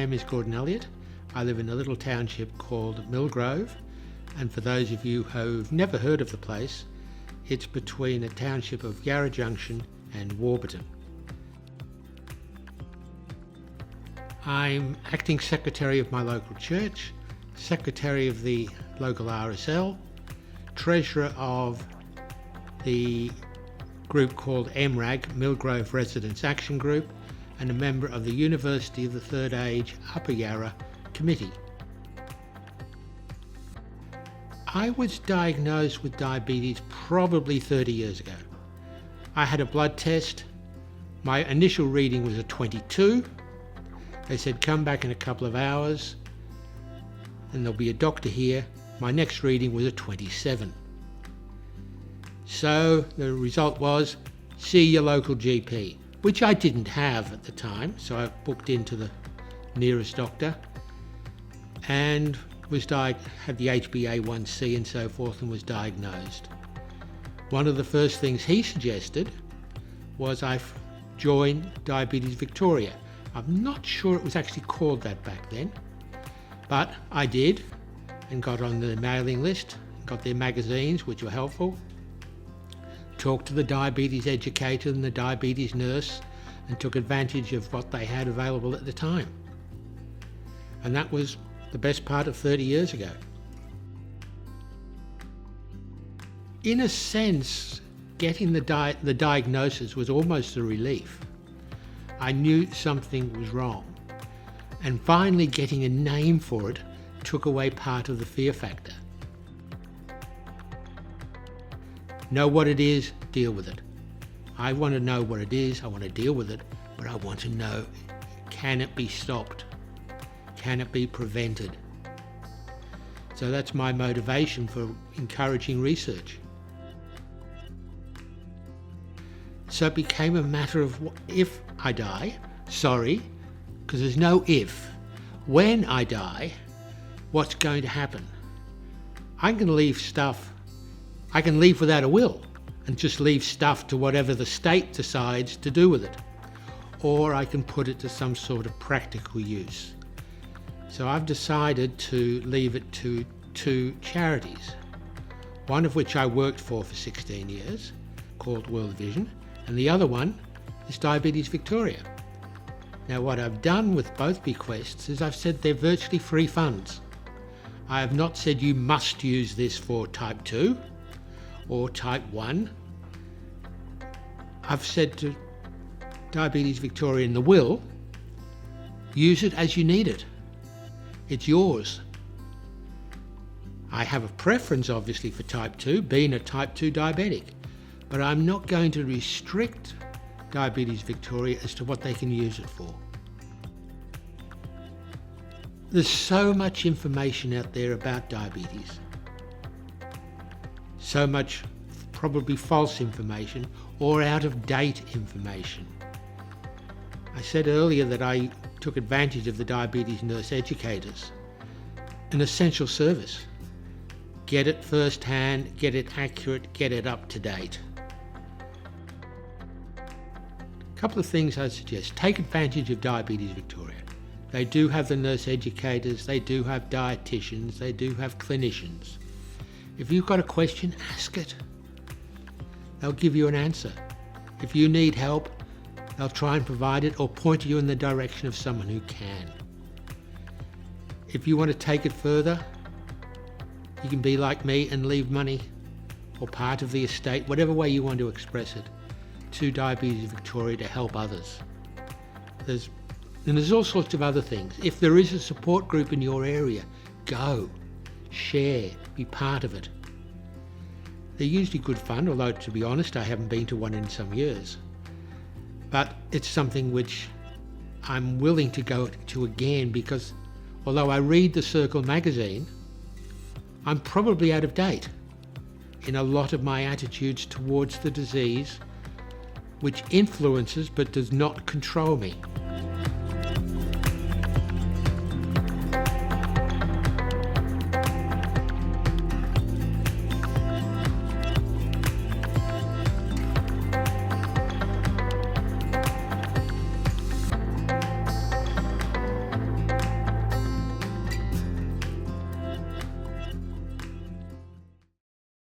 name is Gordon Elliott. I live in a little township called Millgrove, and for those of you who've never heard of the place, it's between a township of Yarra Junction and Warburton. I'm acting secretary of my local church, secretary of the local RSL, treasurer of the group called MRAG, Millgrove Residents Action Group, and a member of the University of the Third Age Upper Yarra Committee. I was diagnosed with diabetes probably 30 years ago. I had a blood test. My initial reading was a 22. They said, come back in a couple of hours and there'll be a doctor here. My next reading was a 27. So the result was, see your local GP, which I didn't have at the time. So I booked into the nearest doctor and had the HbA1c and so forth and was diagnosed. One of the first things he suggested was I join Diabetes Victoria. I'm not sure it was actually called that back then, but I did and got on the mailing list, got their magazines, which were helpful, talked to the diabetes educator and the diabetes nurse and took advantage of what they had available at the time. And that was the best part of 30 years ago. In a sense, getting the diagnosis was almost a relief. I knew something was wrong, and finally getting a name for it took away part of the fear factor. Know what it is, deal with it. I want to know what it is, I want to deal with it, but I want to know, can it be stopped? Can it be prevented? So that's my motivation for encouraging research. So it became a matter of if I die, because there's no if. When I die, what's going to happen? I can leave stuff, I can leave without a will and just leave stuff to whatever the state decides to do with it. Or I can put it to some sort of practical use. So I've decided to leave it to two charities, one of which I worked for 16 years, called World Vision, and the other one is Diabetes Victoria. Now what I've done with both bequests is I've said they're virtually free funds. I have not said you must use this for type 2 or type 1. I've said to Diabetes Victoria in the will, use it as you need it. It's yours. I have a preference obviously for type 2, being a type 2 diabetic, but I'm not going to restrict Diabetes Victoria as to what they can use it for. There's so much information out there about diabetes. So much probably false information or out of date information. I said earlier that I took advantage of the diabetes nurse educators. An essential service. Get it first hand, get it accurate, get it up to date. A couple of things I suggest. Take advantage of Diabetes Victoria. They do have the nurse educators, they do have dietitians, they do have clinicians. If you've got a question, ask it. They'll give you an answer. If you need help, they'll try and provide it or point you in the direction of someone who can. If you want to take it further, you can be like me and leave money or part of the estate, whatever way you want to express it, to Diabetes Victoria to help others. There's all sorts of other things. If there is a support group in your area, go, share, be part of it. They're usually good fun, although to be honest, I haven't been to one in some years. But it's something which I'm willing to go to again because although I read the Circle magazine, I'm probably out of date in a lot of my attitudes towards the disease, which influences but does not control me.